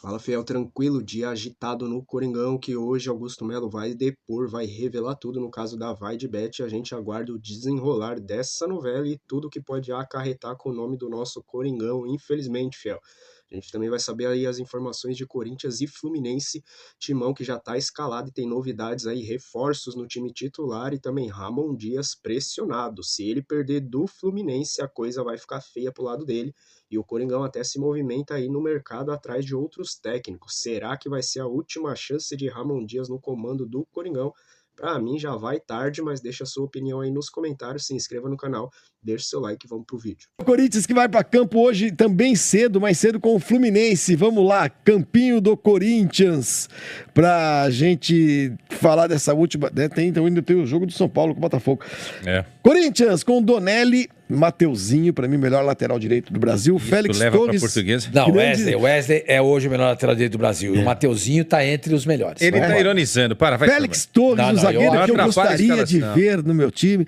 Fala, Fiel, tranquilo? Dia agitado no Coringão, que hoje Augusto Melo vai depor, vai revelar tudo no caso da Vai de Bet. A gente aguarda o desenrolar dessa novela e tudo que pode acarretar com o nome do nosso Coringão, infelizmente, Fiel. A gente também vai saber aí as informações de Corinthians e Fluminense, timão que já está escalado e tem novidades aí, reforços no time titular e também Ramon Dias pressionado. Se ele perder do Fluminense, a coisa vai ficar feia pro lado dele. E o Coringão até se movimenta aí no mercado atrás de outros técnicos. Será que vai ser a última chance de Ramon Dias no comando do Coringão? Para mim já vai tarde, mas deixa a sua opinião aí nos comentários, se inscreva no canal, deixa seu like e vamos pro vídeo. O Corinthians que vai para campo hoje também cedo, mais cedo com o Fluminense. Vamos lá, campinho do Corinthians, pra gente falar dessa última... Então ainda tem o jogo do São Paulo com o Botafogo. Corinthians com Donelli, Mateuzinho, pra mim, melhor lateral direito do Brasil. Isso Félix leva Torres. pra portuguesa? Não, Wesley é hoje o melhor lateral direito do Brasil. E o Mateuzinho tá entre os melhores. Ele tá ironizando. Vai. Félix Torres, o zagueiro que eu gostaria de ver no meu time.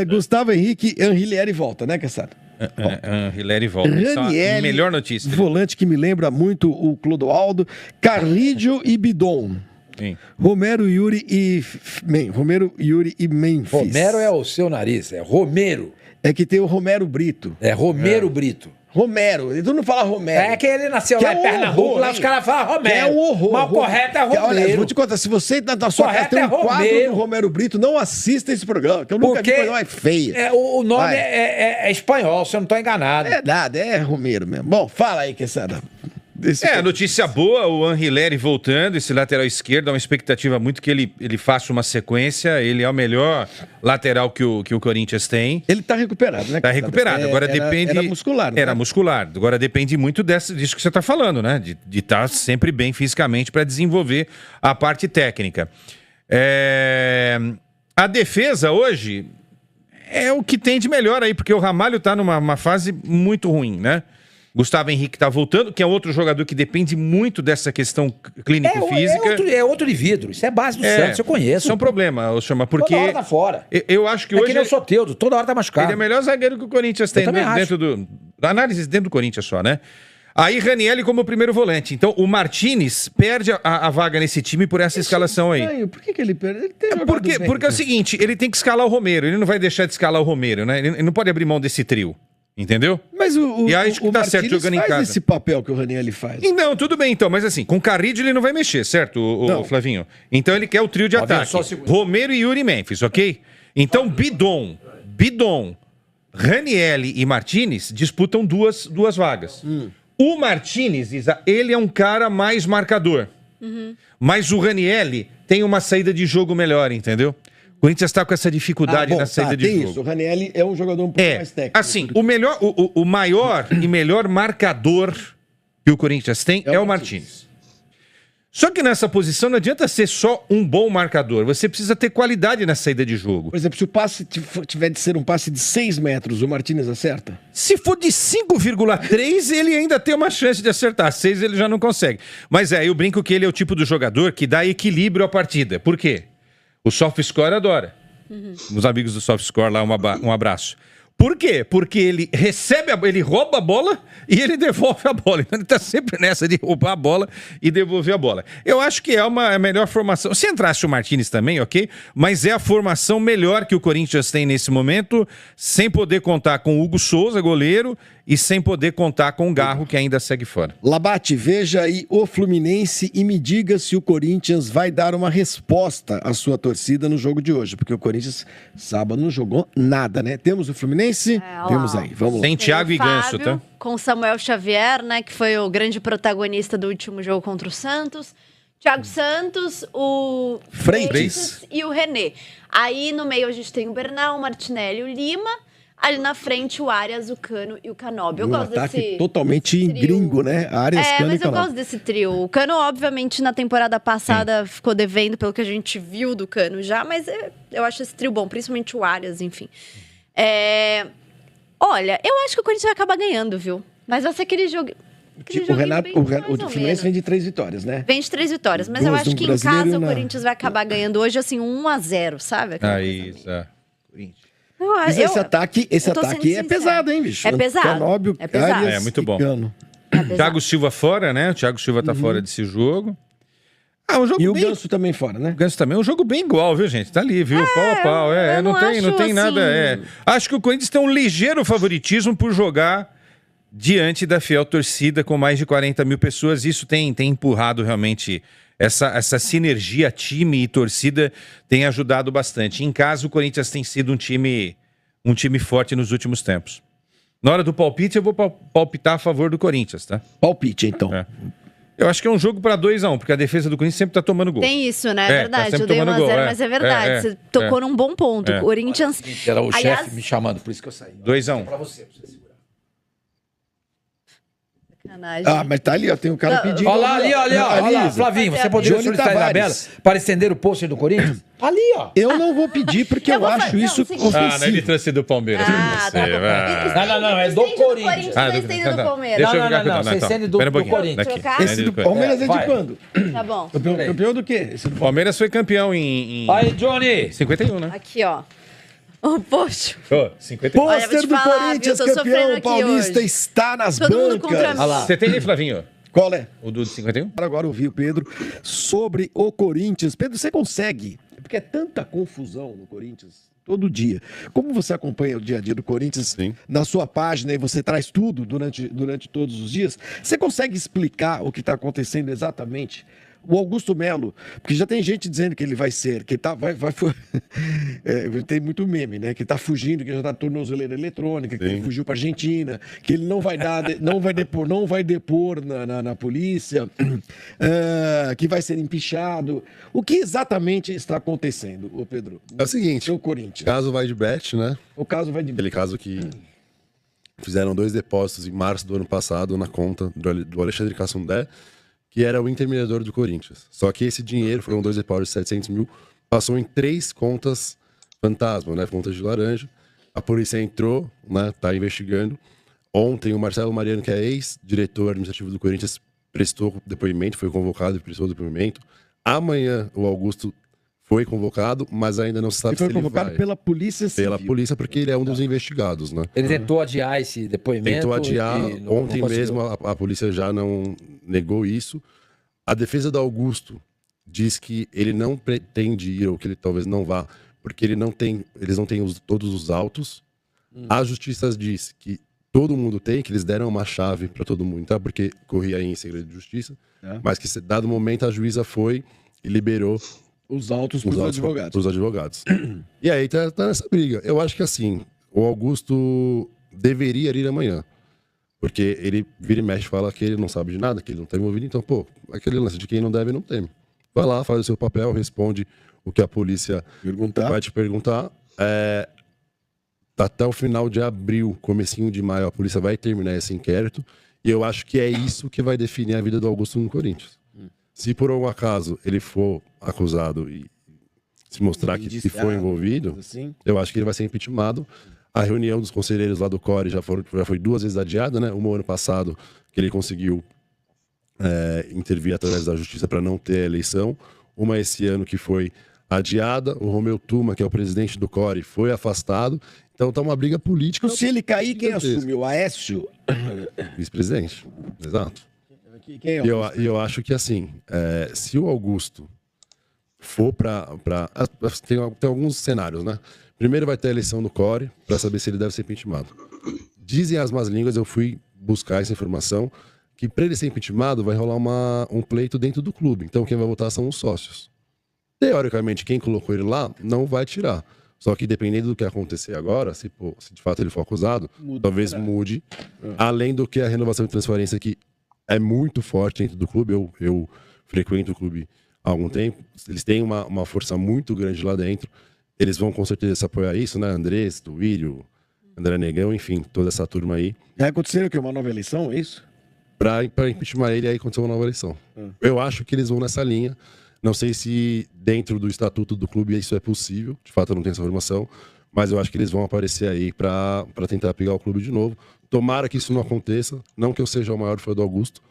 Gustavo Henrique, Anhilieri volta, né, Cassado? Anhilieri volta. Ranieri, melhor notícia. Volante que me lembra muito o Clodoaldo. Carlídio e Bidon. Sim. Romero, Yuri e Memphis. Romero é o seu nariz, é Romero. É que tem o Romero Brito. É Romero Brito. Romero, tu não fala Romero. É que ele nasceu lá em Pernambuco, lá os caras falam Romero. É um horror. Mas o correto é Romero. Olha, vou te contar, se você na sua casa tem um quadro do Romero Brito, não assista esse programa, que eu nunca vi coisa mais feia. O nome é espanhol, se eu não estou enganado. É nada, é Romero mesmo. Bom, fala aí, Quesada. Notícia boa, o Anhilieri voltando, esse lateral esquerdo, há uma expectativa muito que ele faça uma sequência, ele é o melhor lateral que o Corinthians tem. Ele tá recuperado, né? Tá recuperado, agora depende... Era muscular, né? Era muscular, agora depende muito disso que você tá falando, né? De estar sempre bem fisicamente para desenvolver a parte técnica. A defesa hoje é o que tem de melhor aí, porque o Ramalho tá numa fase muito ruim, né? Gustavo Henrique tá voltando, que é outro jogador que depende muito dessa questão clínico-física. É outro de vidro, isso é base do Santos, eu conheço. Isso é um problema, Chama, porque... Toda hora tá fora. Eu acho que hoje... que nem o Soteldo, toda hora tá machucado. Ele é o melhor zagueiro que o Corinthians tem dentro do... Análise dentro do Corinthians só, né? Aí Ranieri como primeiro volante. Então o Martinez perde a vaga nesse time por essa escalação aí. Por que ele perde? Ele tem porque é o seguinte, ele tem que escalar o Romero. Ele não vai deixar de escalar o Romero, né? Ele não pode abrir mão desse trio. Entendeu? Mas e aí acho que tá certo jogando em casa. Esse papel que o Ranieri faz. Não, tudo bem então, mas assim, com o Carrillo ele não vai mexer, certo, o Flavinho? Então ele quer o trio de ataque. Romero e Yuri Memphis, ok? Então Bidon, Ranieri e Martinez disputam duas vagas. O Martinez, Isa, ele é um cara mais marcador. Mas o Ranieri tem uma saída de jogo melhor, entendeu? O Corinthians está com essa dificuldade na saída de jogo. Isso. O Ranieri é um jogador um pouco mais técnico. Assim, o maior e melhor marcador que o Corinthians tem é o Martinez. Só que nessa posição não adianta ser só um bom marcador. Você precisa ter qualidade na saída de jogo. Por exemplo, se o passe tiver de ser um passe de 6 metros, o Martinez acerta? Se for de 5,3, ele ainda tem uma chance de acertar. 6 ele já não consegue. Mas eu brinco que ele é o tipo do jogador que dá equilíbrio à partida. Por quê? O SoftScore adora. Os amigos do SoftScore lá, um abraço. Por quê? Porque ele ele rouba a bola e ele devolve a bola. Então ele tá sempre nessa de roubar a bola e devolver a bola. Eu acho que é a melhor formação. Se entrasse o Martinez também, ok? Mas é a formação melhor que o Corinthians tem nesse momento, sem poder contar com o Hugo Souza, goleiro, e sem poder contar com o Garro, que ainda segue fora. Labate, veja aí o Fluminense e me diga se o Corinthians vai dar uma resposta à sua torcida no jogo de hoje, porque o Corinthians sábado não jogou nada, né? Temos o Fluminense? Temos aí, vamos lá. Tem Thiago e Ganso, tá? Com Samuel Xavier, né, que foi o grande protagonista do último jogo contra o Santos. Thiago Santos, o Freitas e o René. Aí no meio a gente tem o Bernal, o Martinelli e o Lima. Ali na frente, o Arias, o Cano e o Canóbio. Eu gosto ataque totalmente gringo, né? Arias, Cano mas e Canóbio. eu gosto desse trio. O Cano, obviamente, na temporada passada ficou devendo pelo que a gente viu do Cano já, mas eu acho esse trio bom, principalmente o Arias, enfim. Olha, eu acho que o Corinthians vai acabar ganhando, viu? Mas vai ser aquele jogo... O Fluminense vem de 3 vitórias, né? Vem de 3 vitórias, mas eu acho que em casa o Corinthians vai acabar ganhando hoje, assim, 1-0, sabe? Isso, Corinthians. Esse ataque é pesado, hein, bicho? É pesado. Canóbio, é pesado. Arias muito bom. Cano. Thiago Silva fora, né? O Thiago Silva tá fora desse jogo. Um jogo E o bem... Ganso também fora, né? O Ganso também é um jogo bem igual, viu, gente? Tá ali, viu? Pau a pau. eu Não não tem acho, nada. assim- Acho que o Corinthians tem um ligeiro favoritismo por jogar diante da fiel torcida com mais de 40 mil pessoas. Isso tem empurrado realmente essa sinergia time e torcida tem ajudado bastante. Em casa, o Corinthians tem sido um time forte nos últimos tempos. Na hora do palpite, eu vou palpitar a favor do Corinthians, tá? Palpite, então. É. Eu acho que é um jogo para 2-1, porque a defesa do Corinthians sempre tá tomando gol. Tem isso, né? Tá É verdade. sempre Eu dei tomando 1 a 0, gol, mas é verdade. Você tocou num bom ponto. É. O Corinthians. Era o Aliás- chefe me chamando, por isso que eu saí. 2-1. Pra você segurar. Sacanagem. Ah, mas tá ali, ó. Tem um cara Não, pedindo. Olha lá, ali, olha lá. Olha lá, Flavinho, você poderia Johnny solicitar a Isabela Tavares. para estender o pôster do Corinthians? Ali, ó. Eu não vou pedir porque Eu eu, vou acho fazer- não, isso sim. Ele trouxe do Palmeiras. Ah, tá bom. Não, é do Corinthians. Não estende do Palmeiras. Deixa eu Não, ficar não, cuidando. não, vocês estendem do Pera um pouquinho. Corinthians. Daqui. Trocar? Esse do Palmeiras é vai. de quando? Tá bom. Campeão do quê? Esse do O Palmeiras foi campeão em Aí, Johnny. 51, né? Aqui, ó. Ô, poxa. 51. Olha, eu vou Pôster te do falar, Corinthians, viu? Tô sofrendo campeão aqui paulista, hoje. está nas Todo mundo contra bancas. mim. Olha lá. Você tem aí, Flavinho? Qual é? O do 51? Agora ouvi o Pedro sobre o Corinthians. Pedro, você consegue? Porque é tanta confusão no Corinthians todo dia. Como você acompanha o dia a dia do Corinthians na sua página e você traz tudo durante todos os dias, você consegue explicar o que está acontecendo exatamente? O Augusto Melo, porque já tem gente dizendo que ele vai ser, que tá, tem muito meme, né? Que tá fugindo, que já tá tornozeleira eletrônica, que ele fugiu para Argentina, que ele não vai depor na polícia, que vai ser empichado. O que exatamente está acontecendo, ô Pedro? É o seguinte, No Corinthians. caso vai de bet, né? O caso vai de Aquele caso que fizeram 2 depósitos em março do ano passado na conta do Alexandre Cassundé, que era o intermediador do Corinthians. Só que esse dinheiro, foram 2 depósitos de 700 mil, passou em 3 contas fantasma, né? Contas de laranja. A polícia entrou, né? Tá investigando. Ontem o Marcelo Mariano, que é ex-diretor administrativo do Corinthians, prestou depoimento, foi convocado e prestou depoimento. Amanhã o Augusto foi convocado, mas ainda não se sabe Ele foi se ele convocado vai. pela Polícia Civil. Pela polícia, porque ele é um dos investigados, né? Ele tentou adiar esse depoimento. Tentou adiar. e não Ontem conseguiu. mesmo a polícia já não negou isso. A defesa do Augusto diz que ele não pretende ir, ou que ele talvez não vá, porque eles não têm todos os autos. A justiça diz que todo mundo tem, que eles deram uma chave para todo mundo, tá? Porque corria aí em segredo de justiça. Mas que, dado momento, a juíza foi e liberou Os autos para os advogados. pros advogados. E aí tá nessa briga. Eu acho que assim, o Augusto deveria ir amanhã. Porque ele vira e mexe, fala que ele não sabe de nada, que ele não tá envolvido. Então, pô, aquele lance de quem não deve, não teme. Vai lá, faz o seu papel, responde o que a polícia vai te perguntar. Até o final de abril, comecinho de maio, a polícia vai terminar esse inquérito. E eu acho que é isso que vai definir a vida do Augusto no Corinthians. Se por algum acaso ele for acusado e se mostrar que foi envolvido, Assim. eu acho que ele vai ser impeachmentado. A reunião dos conselheiros lá do CORE já foi 2 vezes adiada, né? Uma ano passado, que ele conseguiu intervir através da justiça para não ter a eleição. Uma esse ano que foi adiada. O Romeu Tuma, que é o presidente do CORE, foi afastado. Então tá uma briga política. Se ele cair, quem gigantesca. assume? O Aécio? Vice-presidente. Exato. Quem é E eu acho que assim, se o Augusto for tem alguns cenários, né? Primeiro vai ter a eleição do CORE para saber se ele deve ser impeachmentado. Dizem as más línguas, eu fui buscar essa informação, que para ele ser impeachmentado vai rolar um pleito dentro do clube. Então quem vai votar são os sócios. Teoricamente, quem colocou ele lá não vai tirar. Só que dependendo do que acontecer agora, se de fato ele for acusado, talvez mude. Além do que a renovação e transparência que é muito forte dentro do clube. Eu frequento o clube há algum tempo. Eles têm uma força muito grande lá dentro. Eles vão com certeza se apoiar isso, né? Andrés, Duílio, André Negão, enfim, toda essa turma aí. Vai acontecer o quê? Uma nova eleição, é isso? Pra impeachment ele, aí aconteceu uma nova eleição. Eu acho que eles vão nessa linha. Não sei se dentro do estatuto do clube isso é possível. De fato, eu não tenho essa informação. Mas eu acho que eles vão aparecer aí pra tentar pegar o clube de novo. Tomara que isso não aconteça. Não que eu seja o maior fã do Augusto,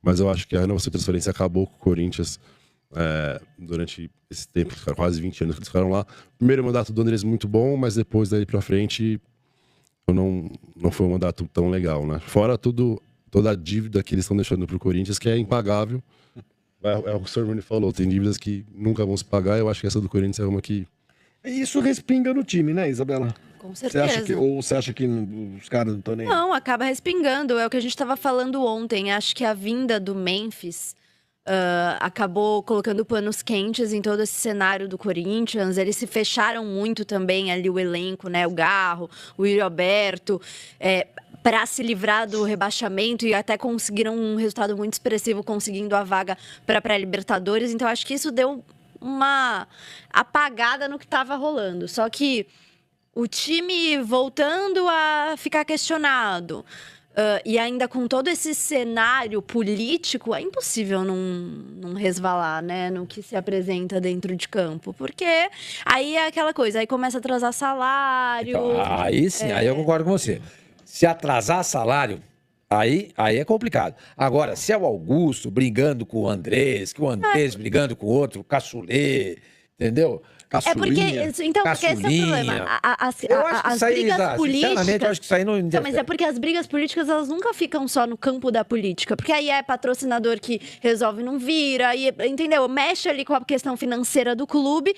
mas eu acho que a renovação e transferência acabou com o Corinthians durante esse tempo, quase 20 anos que eles ficaram lá. Primeiro mandato do Andrés muito bom, mas depois daí pra frente não foi um mandato tão legal, né? Fora tudo toda a dívida que eles estão deixando pro Corinthians, que é impagável. É o que o Sr. Rooney falou, tem dívidas que nunca vão se pagar. Eu acho que essa do Corinthians é uma que... Isso respinga no time, né, Isabela? Com Você certeza. acha que, ou você acha que os caras não estão nem... Não, acaba respingando. É o que a gente estava falando ontem. Acho que a vinda do Memphis acabou colocando panos quentes em todo esse cenário do Corinthians. Eles se fecharam muito também ali, o elenco, né? O Garro, o Yuri Alberto, para se livrar do rebaixamento e até conseguiram um resultado muito expressivo, conseguindo a vaga para a pré-Libertadores. Então, acho que isso deu uma apagada no que estava rolando. Só que o time voltando a ficar questionado, e ainda com todo esse cenário político, é impossível não resvalar, né, no que se apresenta dentro de campo. Porque aí é aquela coisa, aí começa a atrasar salário. Então, aí sim, aí eu concordo com você. Se atrasar salário, aí é complicado. Agora, se é o Augusto brigando com o Andrés, que o Andrés brigando com o outro, o Caçulê, entendeu? É porque, então, porque esse é o problema. Eu acho que As isso aí, brigas sinceramente, políticas... eu acho que isso aí não Não, mas interfere. é porque as brigas políticas, elas nunca ficam só no campo da política. Porque aí é patrocinador que resolve não vira, aí, entendeu? Mexe ali com a questão financeira do clube.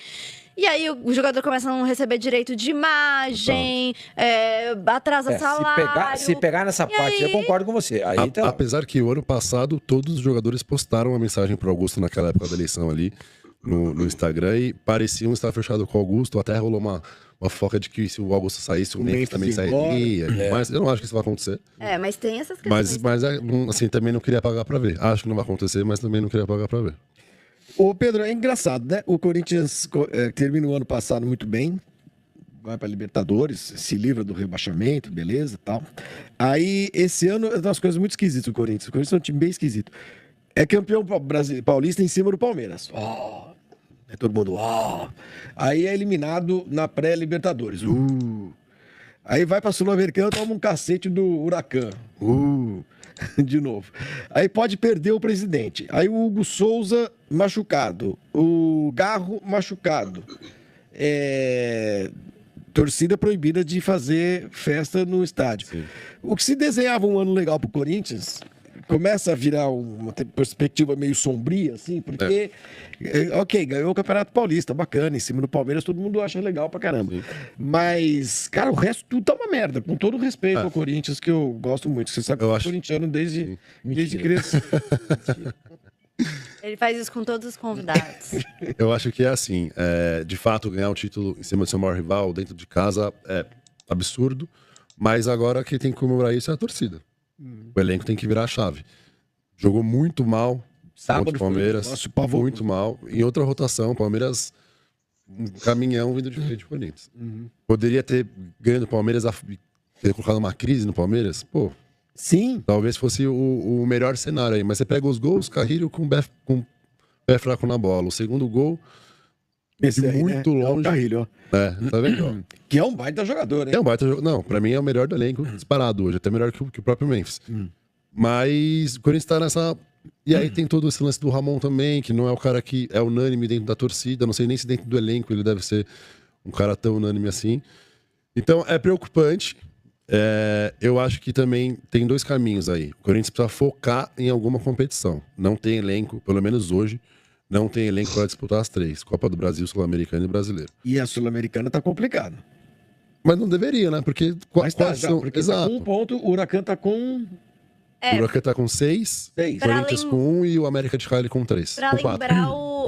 E aí o jogador começa a não receber direito de imagem, atrasa salário. Se pegar nessa parte, aí... eu concordo com você. Aí, então, Apesar que o ano passado, todos os jogadores postaram uma mensagem pro Augusto naquela época da eleição ali, no Instagram, e pareciam estar fechado com o Augusto. Até rolou uma foca de que se o Augusto saísse, o Memphis também sairia. Mas eu não acho que isso vai acontecer. Mas tem essas questões. Mas assim, também não queria pagar pra ver. Acho que não vai acontecer, mas também não queria pagar pra ver. Ô, Pedro, é engraçado, né? O Corinthians termina o ano passado muito bem, vai para Libertadores, se livra do rebaixamento, beleza e tal. Aí, esse ano, é umas coisas muito esquisitas o Corinthians. O Corinthians é um time bem esquisito. É campeão paulista em cima do Palmeiras. Todo mundo, Aí é eliminado na pré-Libertadores. Aí vai pra Sul-Americana, toma um cacete do Huracan. De novo. Aí pode perder o presidente. Aí o Hugo Souza machucado. O Garro machucado. Torcida proibida de fazer festa no estádio. Sim. O que se desenhava um ano legal pro Corinthians começa a virar uma perspectiva meio sombria, assim, porque, ok, ganhou o Campeonato Paulista, bacana, em cima do Palmeiras todo mundo acha legal pra caramba. Sim. Mas, cara, o resto tudo tá uma merda, com todo o respeito ao Corinthians, que eu gosto muito. Você sabe que eu sou corintiano desde criança. Ele faz isso com todos os convidados. Eu acho que é assim, de fato, ganhar um título em cima do seu maior rival dentro de casa é absurdo, mas agora quem tem que comemorar isso é a torcida. O elenco tem que virar a chave. Jogou muito mal contra o Palmeiras, muito mal. Em outra rotação, o Palmeiras, um caminhão vindo de frente do Corinthians. Poderia ter ganho do Palmeiras, ter colocado uma crise no Palmeiras, pô. Sim. Talvez fosse o melhor cenário aí. Mas você pega os gols, Carrilho com pé fraco na bola. O segundo gol, Esse aí, muito né? longe. É o Carrilho, ó. Tá vendo? Que é um baita jogador, né? É um baita jogo. Não, pra mim é o melhor do elenco disparado hoje, até melhor que o próprio Memphis. Mas o Corinthians tá nessa. E aí tem todo esse lance do Ramon também, que não é o cara que é unânime dentro da torcida. Não sei nem se dentro do elenco ele deve ser um cara tão unânime assim. Então é preocupante. Eu acho que também tem dois caminhos aí. O Corinthians precisa focar em alguma competição. Não tem elenco, pelo menos hoje, não tem elenco para disputar as três: Copa do Brasil, Sul-Americana e Brasileiro. E a Sul-Americana tá complicado. Mas não deveria, né? Porque Mas tá, quais são... porque tá Exato. com um ponto, o Huracan tá com O Huracan tá com 6, o Corinthians com 1 e o América de Cali com 3.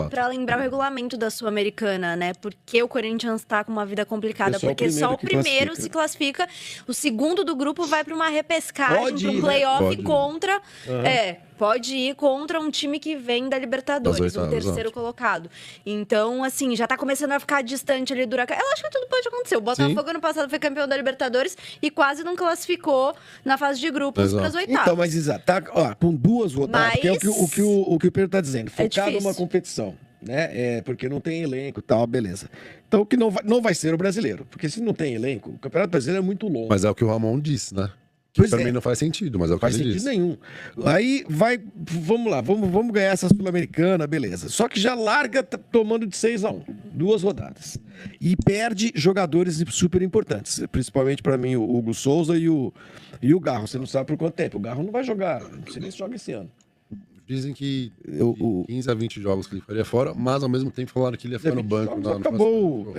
Pra lembrar o regulamento da Sul-Americana, né? Porque o Corinthians tá com uma vida complicada. Porque só o primeiro se classifica. O segundo do grupo vai pra uma repescagem, pra um playoff contra... Pode ir contra um time que vem da Libertadores, o terceiro colocado. Então, assim, já tá começando a ficar distante ali do Huracan. Eu acho que tudo pode acontecer. O Botafogo ano passado foi campeão da Libertadores e quase não classificou na fase de grupos para as oitavas. Então, mas exato, tá, com 2 rodadas, que é o que o Pedro tá dizendo, focado numa competição, né? Porque não tem elenco e tal, beleza. Então, o que não vai ser o brasileiro, porque se não tem elenco, o Campeonato Brasileiro é muito longo. Mas é o que o Ramon disse, né? Que Pois pra é. mim não faz sentido, mas é o que Faz ele sentido diz. nenhum. Aí vai, vamos lá, vamos ganhar essa Sul-Americana, beleza. Só que já larga tomando de 6-1, 2 rodadas. E perde jogadores super importantes, principalmente pra mim o Hugo Souza e o Garro. Você não sabe por quanto tempo. O Garro não vai jogar, não sei nem se joga esse ano. Dizem que O- 15 a 20 jogos que ele faria fora, mas ao mesmo tempo falaram que ele ia ficar no banco. Acabou.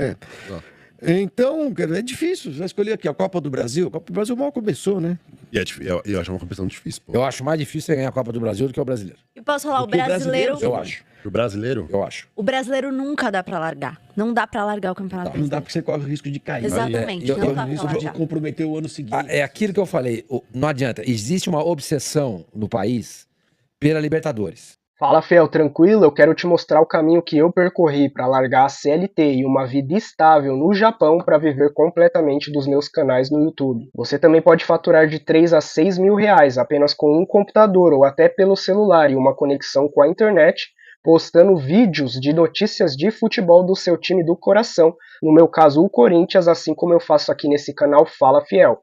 Então, cara, é difícil. Já escolhi aqui a Copa do Brasil. A Copa do Brasil mal começou, né? E eu acho uma competição difícil, pô. Eu acho mais difícil você ganhar a Copa do Brasil do que o brasileiro. E posso falar, o Porque o brasileiro- brasileiro. Eu acho. O brasileiro, Eu acho. O brasileiro nunca dá pra largar. Não dá pra largar o campeonato Não dá brasileiro. porque você corre o risco de cair. Exatamente, É, não Corre dá o pra risco de largar. comprometer o ano seguinte. É aquilo que eu falei. Não adianta. Existe uma obsessão no país pela Libertadores. Fala, Fel, tranquilo? Eu quero te mostrar o caminho que eu percorri para largar a CLT e uma vida estável no Japão para viver completamente dos meus canais no YouTube. Você também pode faturar de 3 a 6 mil reais apenas com um computador ou até pelo celular e uma conexão com a internet, postando vídeos de notícias de futebol do seu time do coração, no meu caso o Corinthians, assim como eu faço aqui nesse canal Fala Fiel.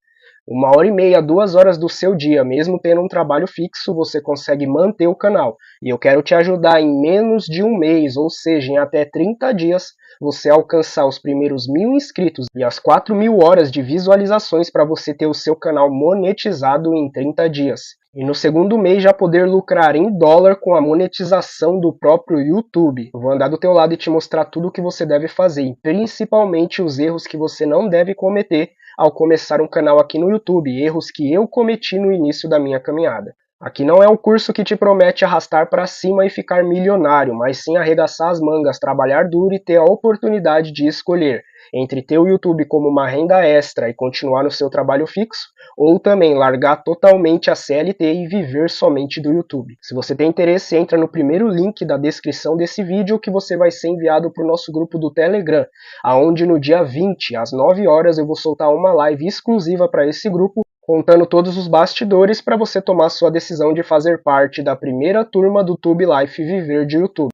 1h30, 2 horas do seu dia, mesmo tendo um trabalho fixo, você consegue manter o canal. E eu quero te ajudar em menos de um mês, ou seja, em até 30 dias, você alcançar os primeiros 1.000 inscritos e as 4.000 horas de visualizações para você ter o seu canal monetizado em 30 dias. E no segundo mês já poder lucrar em dólar com a monetização do próprio YouTube. Eu vou andar do teu lado e te mostrar tudo o que você deve fazer, e principalmente os erros que você não deve cometer ao começar um canal aqui no YouTube, erros que eu cometi no início da minha caminhada. Aqui não é um curso que te promete arrastar para cima e ficar milionário, mas sim arregaçar as mangas, trabalhar duro e ter a oportunidade de escolher entre ter o YouTube como uma renda extra e continuar no seu trabalho fixo, ou também largar totalmente a CLT e viver somente do YouTube. Se você tem interesse, entra no primeiro link da descrição desse vídeo que você vai ser enviado para o nosso grupo do Telegram, aonde no dia 20, às 9 horas, eu vou soltar uma live exclusiva para esse grupo, contando todos os bastidores para você tomar sua decisão de fazer parte da primeira turma do Tube Life Viver de YouTube.